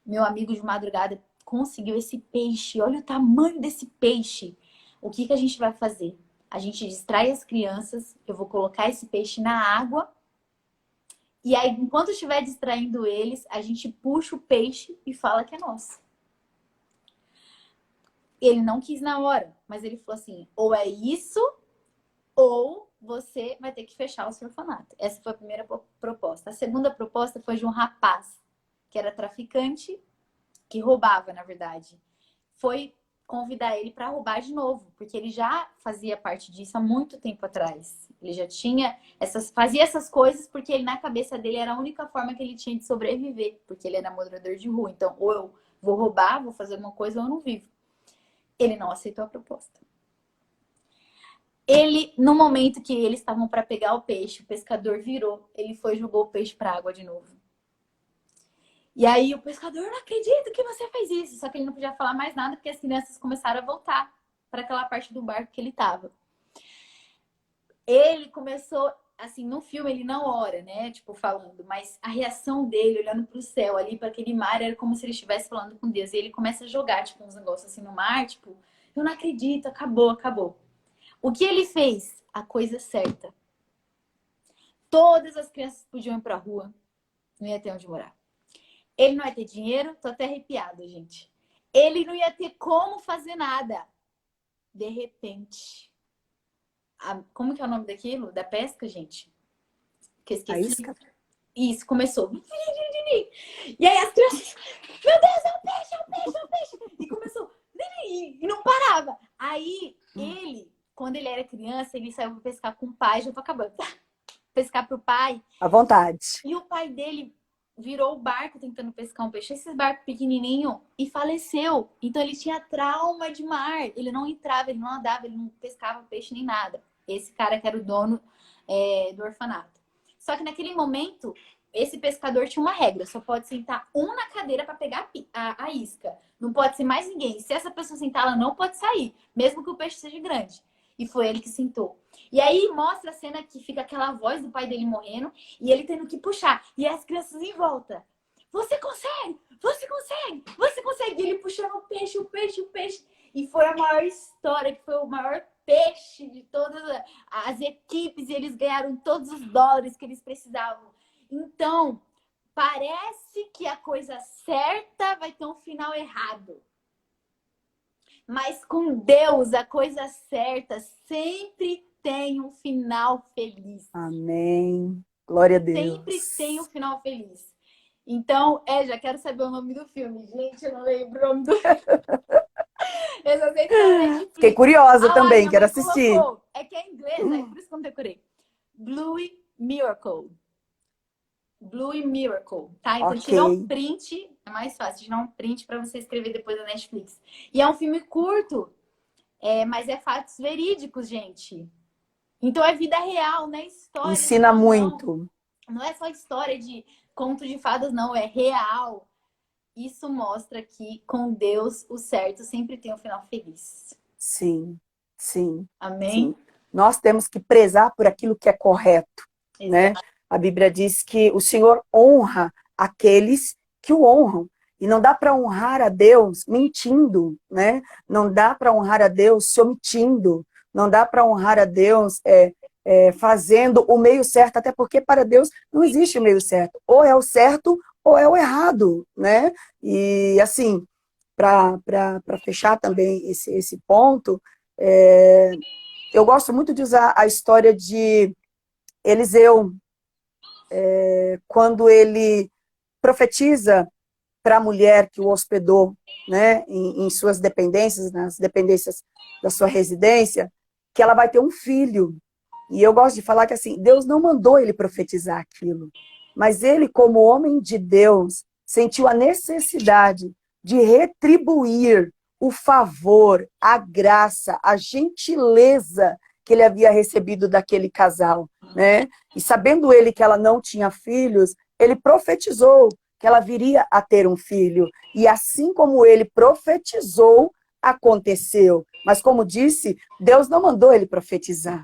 Meu amigo de madrugada conseguiu esse peixe. Olha o tamanho desse peixe. O que a gente vai fazer? A gente distrai as crianças, eu vou colocar esse peixe na água, e aí, enquanto estiver distraindo eles, a gente puxa o peixe e fala que é nosso. Ele não quis na hora, mas ele falou assim: ou é isso, ou você vai ter que fechar o seu orfanato. Essa foi a primeira proposta. A segunda proposta foi de um rapaz que era traficante, que roubava, na verdade. Foi convidar ele para roubar de novo, porque ele já fazia parte disso há muito tempo atrás. Ele já tinha fazia essas coisas porque ele, na cabeça dele, era a única forma que ele tinha de sobreviver, porque ele era morador de rua. Então, ou eu vou roubar, vou fazer alguma coisa, ou eu não vivo. Ele não aceitou a proposta. Ele, no momento que eles estavam para pegar o peixe, o pescador virou, ele foi e jogou o peixe para a água de novo. E aí o pescador: não acredito que você fez isso. Só que ele não podia falar mais nada, porque as crianças começaram a voltar para aquela parte do barco que ele estava. Ele começou, assim, no filme ele não ora, né? Tipo, falando, mas a reação dele, olhando para o céu, ali para aquele mar, era como se ele estivesse falando com Deus. E ele começa a jogar, tipo, uns negócios assim no mar, tipo, eu não acredito, acabou, acabou. O que ele fez? A coisa certa. Todas as crianças podiam ir pra rua, não ia ter onde morar. Ele não ia ter dinheiro, tô até arrepiada, gente. Ele não ia ter como fazer nada. De repente, como que é o nome daquilo? Da pesca, gente? Que eu esqueci. A isca? Isso, começou. E aí as crianças: meu Deus, é um peixe, é um peixe, é um peixe. E começou. E não parava. Aí ele, quando ele era criança, ele saiu pra pescar com o pai, já tô acabando. Pescar pro pai. À vontade. E o pai dele virou o barco tentando pescar um peixe, esses barcos pequenininho, e faleceu. Então ele tinha trauma de mar. Ele não entrava, ele não andava, ele não pescava peixe nem nada. Esse cara que era o dono do orfanato. Só que naquele momento, esse pescador tinha uma regra: só pode sentar um na cadeira para pegar a isca. Não pode ser mais ninguém. Se essa pessoa sentar, ela não pode sair, mesmo que o peixe seja grande. E foi ele que sentou. E aí mostra a cena que fica aquela voz do pai dele morrendo e ele tendo que puxar. E as crianças em volta: você consegue! Você consegue! Você consegue! E ele puxando o peixe, o peixe, o peixe. E foi a maior história, que foi o maior peixe de todas as equipes. E eles ganharam todos os dólares que eles precisavam. Então, parece que a coisa certa vai ter um final errado. Mas com Deus, a coisa certa sempre tem um final feliz. Amém. Glória a Deus. Sempre tem um final feliz. Então, já quero saber o nome do filme. Gente, eu não lembro o nome do filme. Eu só sei que tá na Netflix. Fiquei curiosa também, minha quero mãe assistir. colocou. É que é inglês, por isso que eu não decorei. Blue Miracle. Blue Miracle, tá? Então, tira um print, é mais fácil, tirar um print para você escrever depois da Netflix. E é um filme curto, mas é fatos verídicos, gente. Então, é vida real, não é história. Ensina muito. Não é só história de conto de fadas, não, é real. Isso mostra que com Deus o certo sempre tem um final feliz. Sim, sim. Amém? Sim. Nós temos que prezar por aquilo que é correto, né? A Bíblia diz que o Senhor honra aqueles que o honram. E não dá para honrar a Deus mentindo, né? Não dá para honrar a Deus se omitindo. Não dá para honrar a Deus fazendo o meio certo, até porque para Deus não existe o meio certo. Ou é o certo ou é o errado, né? E assim, para fechar também esse ponto, eu gosto muito de usar a história de Eliseu, quando ele profetiza para a mulher que o hospedou, né, em suas dependências, nas dependências da sua residência, que ela vai ter um filho. E eu gosto de falar que assim, Deus não mandou ele profetizar aquilo, mas ele, como homem de Deus, sentiu a necessidade de retribuir o favor, a graça, a gentileza que ele havia recebido daquele casal, né? E sabendo ele que ela não tinha filhos, ele profetizou que ela viria a ter um filho. E assim como ele profetizou, aconteceu. Mas como disse, Deus não mandou ele profetizar.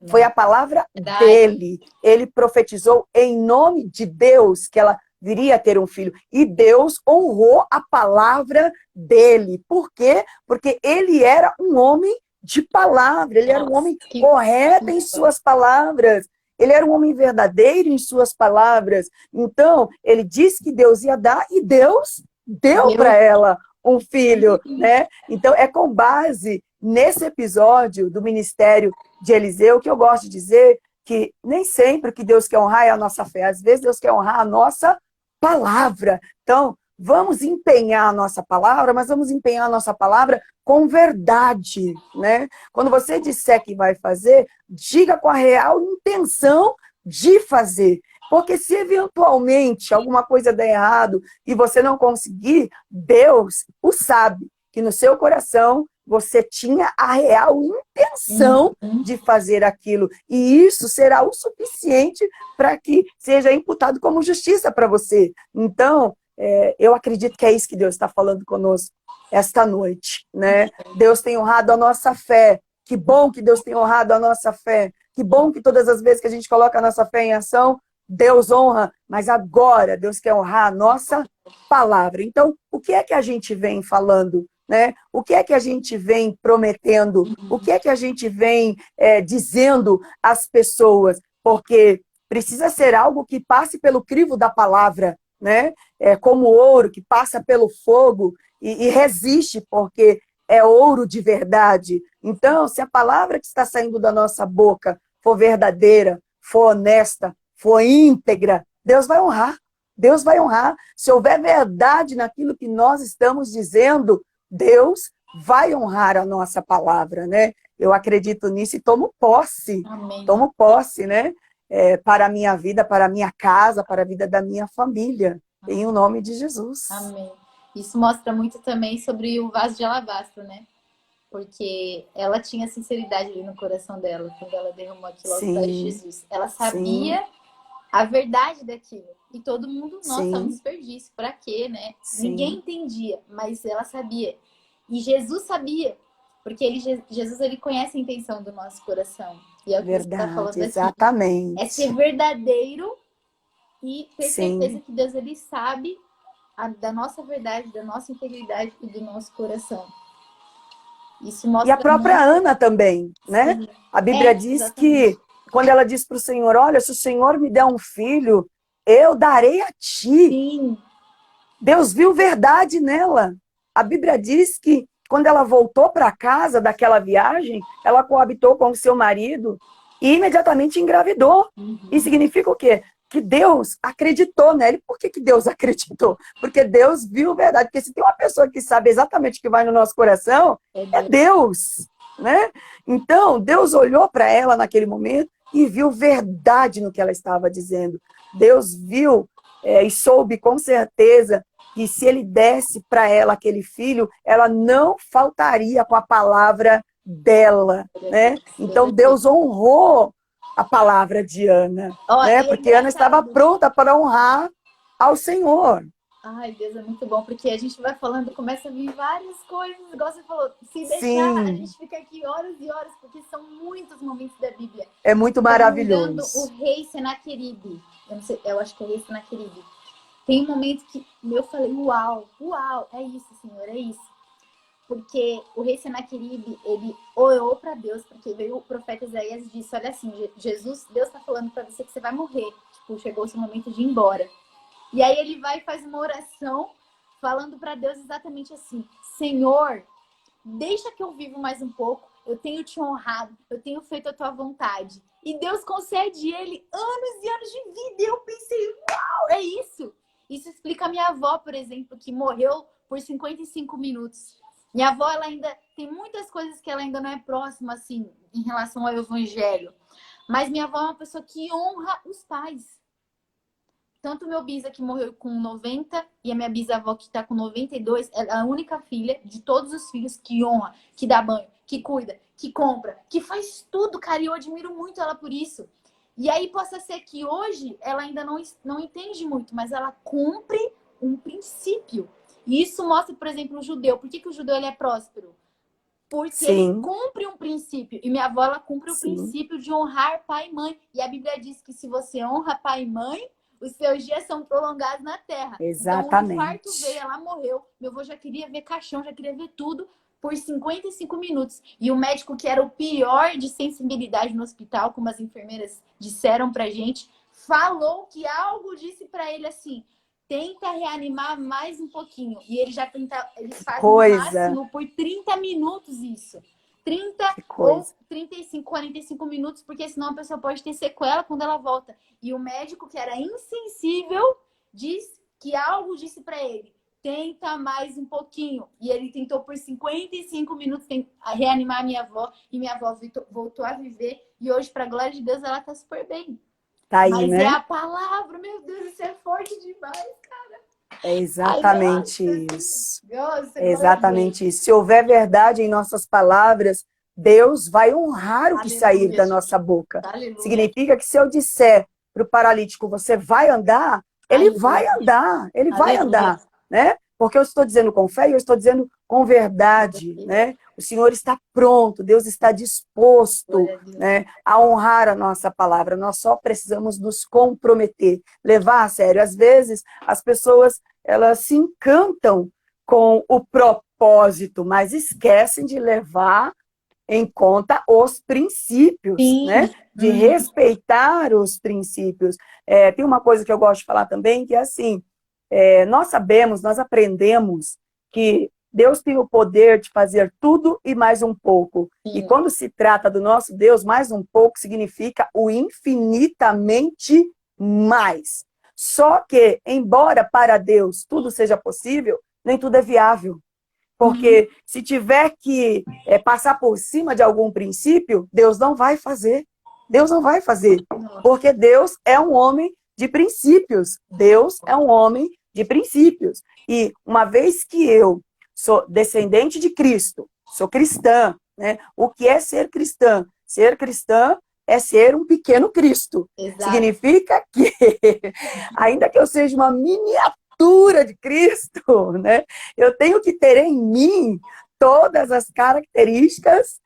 Foi a palavra dele. Ele profetizou em nome de Deus que ela viria a ter um filho. E Deus honrou a palavra dele. Por quê? Porque ele era um homem de palavra. Ele era um homem correto em suas palavras. Ele era um homem verdadeiro em suas palavras. Então, ele disse que Deus ia dar e Deus deu para ela um filho, né? Então, é com base nesse episódio do ministério de Eliseu que eu gosto de dizer que nem sempre o que Deus quer honrar é a nossa fé. Às vezes, Deus quer honrar a nossa palavra. Então, vamos empenhar a nossa palavra, mas vamos empenhar a nossa palavra com verdade, né? Quando você disser que vai fazer, diga com a real intenção de fazer. Porque se eventualmente alguma coisa der errado e você não conseguir, Deus o sabe, que no seu coração você tinha a real intenção de fazer aquilo. E isso será o suficiente para que seja imputado como justiça para você. Então, eu acredito que é isso que Deus está falando conosco esta noite, né? Deus tem honrado a nossa fé. Que bom que Deus tem honrado a nossa fé. Que bom que todas as vezes que a gente coloca a nossa fé em ação, Deus honra. Mas agora Deus quer honrar a nossa palavra. Então, o que é que a gente vem falando, né? O que é que a gente vem prometendo? O que é que a gente vem dizendo às pessoas? Porque precisa ser algo que passe pelo crivo da palavra, né? Como ouro que passa pelo fogo e resiste, porque é ouro de verdade. Então, se a palavra que está saindo da nossa boca for verdadeira, for honesta, for íntegra, Deus vai honrar. Deus vai honrar. Se houver verdade naquilo que nós estamos dizendo, Deus vai honrar a nossa palavra, né? Eu acredito nisso e tomo posse. Amém. Tomo posse, né? Para a minha vida, para a minha casa, para a vida da minha família. Em o nome de Jesus. Amém. Isso mostra muito também sobre o vaso de alabastro, né? Porque ela tinha sinceridade ali no coração dela, quando ela derramou aquilo aos pés de Jesus. Ela sabia a verdade daquilo. E todo mundo, nossa, é um desperdício. Pra quê, né? Ninguém entendia, mas ela sabia. E Jesus sabia. Porque Jesus, ele conhece a intenção do nosso coração. E é o que você está falando aqui. Exatamente. É ser verdadeiro e ter certeza que Deus, ele sabe da nossa verdade, da nossa integridade e do nosso coração. Isso mostra e a própria muito... Ana também, né? Sim. A Bíblia diz que, quando ela diz para o Senhor, olha, se o Senhor me der um filho, eu darei a ti. Sim. Deus viu verdade nela. A Bíblia diz que, quando ela voltou para casa daquela viagem, ela coabitou com o seu marido e imediatamente engravidou. Isso significa o quê? Que Deus acreditou nela. E por que Deus acreditou? Porque Deus viu verdade. Porque se tem uma pessoa que sabe exatamente o que vai no nosso coração, é Deus, né? Então, Deus olhou para ela naquele momento e viu verdade no que ela estava dizendo. Deus viu e soube com certeza que se ele desse para ela aquele filho, ela não faltaria com a palavra dela, né? Então, Deus honrou a palavra de Ana, né? Porque Ana estava pronta para honrar ao Senhor. Ai, Deus, é muito bom, porque a gente vai falando, começa a vir várias coisas, igual você falou, se deixar, a gente fica aqui horas e horas, porque são muitos momentos da Bíblia. É muito maravilhoso. O rei Senaqueribe, eu acho que é rei Senaqueribe, tem um momento que eu falei, uau, é isso, Senhor, é isso. porque o rei Senaqueribe, ele orou para Deus, porque veio o profeta Isaías e disse, olha assim, Jesus, Deus está falando para você que você vai morrer. Tipo, chegou o seu momento de ir embora. E aí ele vai e faz uma oração falando para Deus exatamente assim, Senhor, deixa que eu vivo mais um pouco, eu tenho te honrado, eu tenho feito a tua vontade. E Deus concede ele anos e anos de vida. E eu pensei, uau, é isso. Isso explica a minha avó, por exemplo, que morreu por 55 minutos. Minha avó, ela ainda tem muitas coisas que ela ainda não é próxima, assim, em relação ao evangelho. Mas minha avó é uma pessoa que honra os pais. Tanto o meu bisa que morreu com 90 e a minha bisavó que está com 92, é a única filha de todos os filhos que honra, que dá banho, que cuida, que compra, que faz tudo, cara. E eu admiro muito ela por isso. E aí possa ser que hoje ela ainda não entende muito, mas ela cumpre um princípio. E isso mostra, por exemplo, o judeu. Por que o judeu ele é próspero? Porque ele Sim, cumpre um princípio. E minha avó, ela cumpre o sim, princípio de honrar pai e mãe. E a Bíblia diz que se você honra pai e mãe, os seus dias são prolongados na terra. Então, o infarto veio, exatamente. ela morreu. Meu avô já queria ver caixão, já queria ver tudo por 55 minutos. E o médico, que era o pior de sensibilidade no hospital, como as enfermeiras disseram pra gente, falou que algo disse pra ele assim, tenta reanimar mais um pouquinho. E ele já tenta, eles fazem no Coisa, máximo por 30 minutos isso. 30 que ou coisa. 35, 45 minutos, porque senão a pessoa pode ter sequela quando ela volta. E o médico, que era insensível, diz que algo disse para ele, tenta mais um pouquinho. E ele tentou por 55 minutos reanimar a minha avó, e minha avó voltou a viver. E hoje, para a glória de Deus, ela tá super bem. Tá aí, Mas é né? a palavra, meu Deus, isso é forte demais. É Ai, exatamente nossa, isso. nossa, É glória a Deus. exatamente isso. Se houver verdade em nossas palavras, Deus vai honrar o que sair Aleluia, da Jesus. nossa boca. Aleluia. Significa que se eu disser para o paralítico, você vai andar, Aleluia. ele vai Aleluia. andar, né? Porque eu estou dizendo com fé e eu estou dizendo com verdade, né? O Senhor está pronto, Deus está disposto, Glória a Deus. né, a honrar a nossa palavra. Nós só precisamos nos comprometer, levar a sério. Às vezes, as pessoas, elas se encantam com o propósito, mas esquecem de levar em conta os princípios, né? Sim. De respeitar os princípios. Tem uma coisa que eu gosto de falar também, que é assim, nós sabemos, nós aprendemos que Deus tem o poder de fazer tudo e mais um pouco. E Sim. quando se trata do nosso Deus, mais um pouco significa o infinitamente mais. Só que, embora para Deus tudo seja possível, nem tudo é viável. Porque se tiver que passar por cima de algum princípio, Deus não vai fazer. Deus não vai fazer. Porque Deus é um homem de princípios. Deus é um homem de princípios. E uma vez que eu sou descendente de Cristo, sou cristã, né? O que é ser cristã? Ser cristã é ser um pequeno Cristo. Exato. Significa que, ainda que eu seja uma miniatura de Cristo, né? Eu tenho que ter em mim todas as características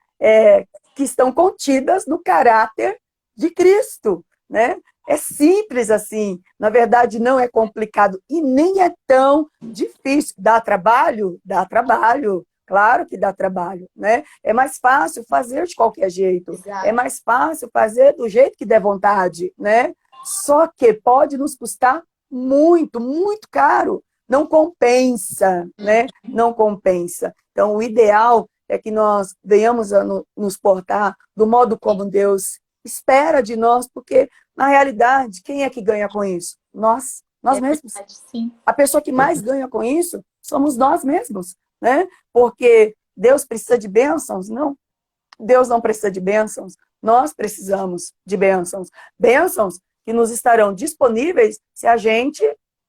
que estão contidas no caráter de Cristo, né? É simples assim. Na verdade, não é complicado e nem é tão difícil. Dá trabalho? Dá trabalho. Claro que dá trabalho, né? É mais fácil fazer de qualquer jeito. Exato. É mais fácil fazer do jeito que der vontade, né? Só que pode nos custar muito, muito caro. Não compensa, né? Não compensa. Então, o ideal é que nós venhamos a nos portar do modo como Deus espera de nós, porque, na realidade, quem é que ganha com isso? Nós mesmos. Verdade, sim. A pessoa que mais ganha com isso somos nós mesmos, né? Porque Deus precisa de bênçãos? Não. Deus não precisa de bênçãos. Nós precisamos de bênçãos. Bênçãos que nos estarão disponíveis se a gente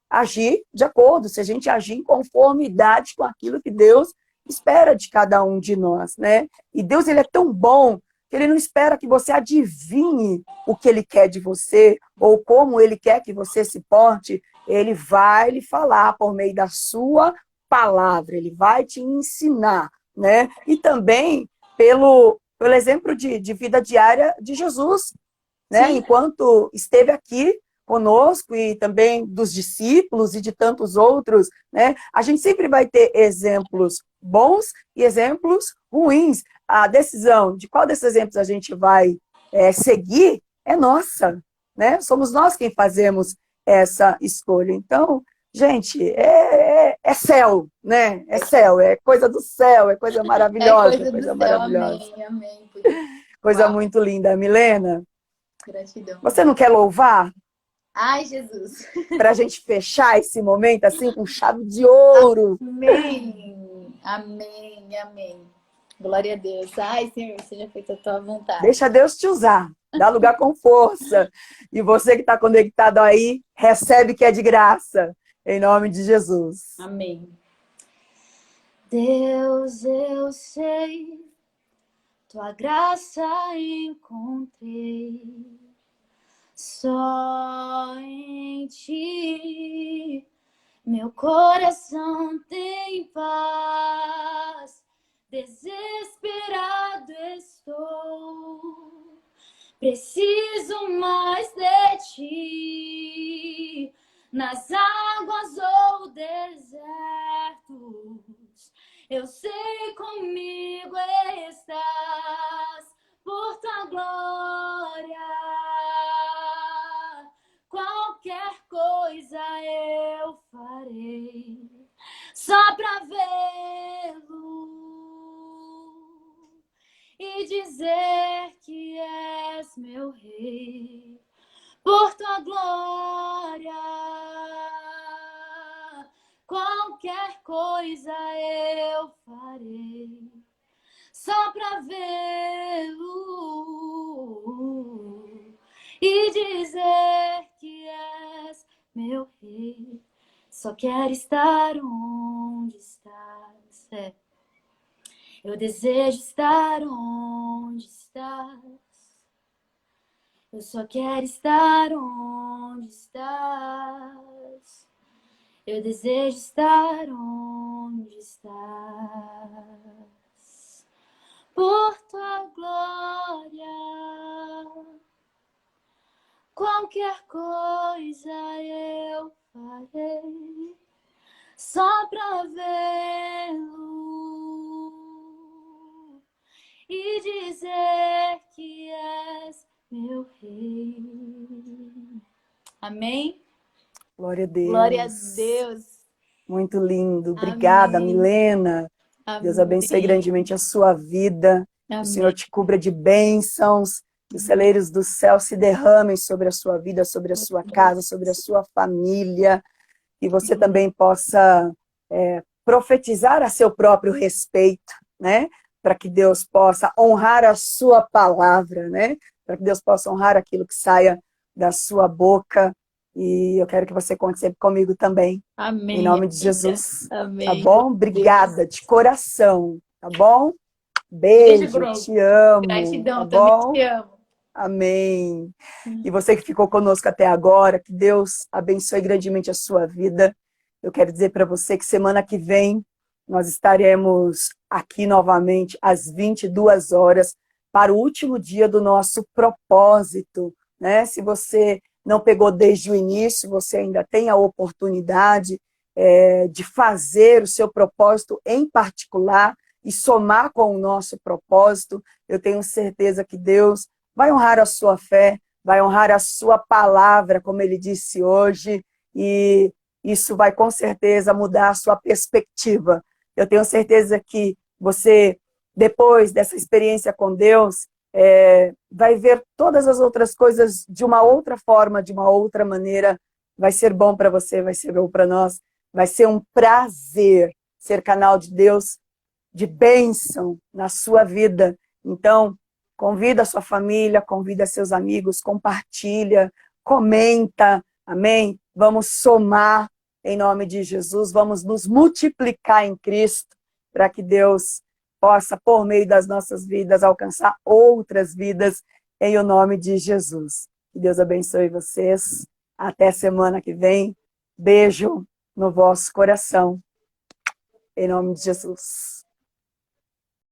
agir de acordo, se a gente agir em conformidade com aquilo que Deus espera de cada um de nós, né? E Deus, ele é tão bom que ele não espera que você adivinhe o que ele quer de você ou como ele quer que você se porte. Ele vai lhe falar por meio da sua palavra, ele vai te ensinar, né? E também pelo exemplo de vida diária de Jesus, né? Sim. Enquanto esteve aqui conosco e também dos discípulos e de tantos outros, né? A gente sempre vai ter exemplos bons e exemplos ruins. A decisão de qual desses exemplos a gente vai seguir é nossa, né? Somos nós quem fazemos essa escolha. Então, gente, é céu, né? É céu, é coisa do céu, é coisa É maravilhosa, coisa do coisa céu, maravilhosa. amém, amém. Coisa Uau, muito linda. Milena, gratidão. você não quer louvar Ai, Jesus. para a gente fechar esse momento assim com chave de ouro? Amém, amém, amém. Glória a Deus. Ai, Senhor, seja feita a tua vontade. Deixa Deus te usar. Dá lugar com força. E você que está conectado aí, recebe que é de graça. Em nome de Jesus. Amém. Deus, eu sei, tua graça encontrei. Só em ti meu coração tem paz. Desesperado estou, preciso mais de ti. Nas águas ou desertos, eu sei comigo estás. Por tua glória, qualquer coisa eu farei, só pra vê-lo e dizer que és meu rei. Por tua glória, qualquer coisa eu farei, só pra vê-lo e dizer que és meu rei. Só quero estar onde estás. Eu desejo estar onde estás. Eu só quero estar onde estás. Eu desejo estar onde estás. Por tua glória, qualquer coisa eu farei, só pra vê-lo e dizer que és meu rei. Amém? Glória a Deus. Glória a Deus. Muito lindo. Obrigada, Amém. Milena. Amém. Deus abençoe grandemente a sua vida. Amém. O Senhor te cubra de bênçãos. Que os celeiros do céu se derramem sobre a sua vida, sobre a sua casa, sobre a sua família. E você também possa profetizar a seu próprio respeito, né? Para que Deus possa honrar a sua palavra, né? Para que Deus possa honrar aquilo que saia da sua boca. E eu quero que você conte sempre comigo também. Amém. Em nome de Jesus. Amém. Tá bom? Obrigada, de coração. Tá bom? Beijo, te amo. Gratidão, tá bom? também te amo. Amém. E você que ficou conosco até agora, que Deus abençoe grandemente a sua vida. Eu quero dizer para você que semana que vem nós estaremos aqui novamente às 22 horas para o último dia do nosso propósito, né? Se você não pegou desde o início, você ainda tem a oportunidade de fazer o seu propósito em particular e somar com o nosso propósito. Eu tenho certeza que Deus vai honrar a sua fé, vai honrar a sua palavra, como ele disse hoje, e isso vai com certeza mudar a sua perspectiva. Eu tenho certeza que você, depois dessa experiência com Deus, vai ver todas as outras coisas de uma outra forma, de uma outra maneira. Vai ser bom para você, vai ser bom para nós, vai ser um prazer ser canal de Deus, de bênção na sua vida. Então, convida a sua família, convida seus amigos, compartilha, comenta, amém? Vamos somar em nome de Jesus, vamos nos multiplicar em Cristo, para que Deus possa, por meio das nossas vidas, alcançar outras vidas em o nome de Jesus. Que Deus abençoe vocês. Até semana que vem. Beijo no vosso coração. Em nome de Jesus.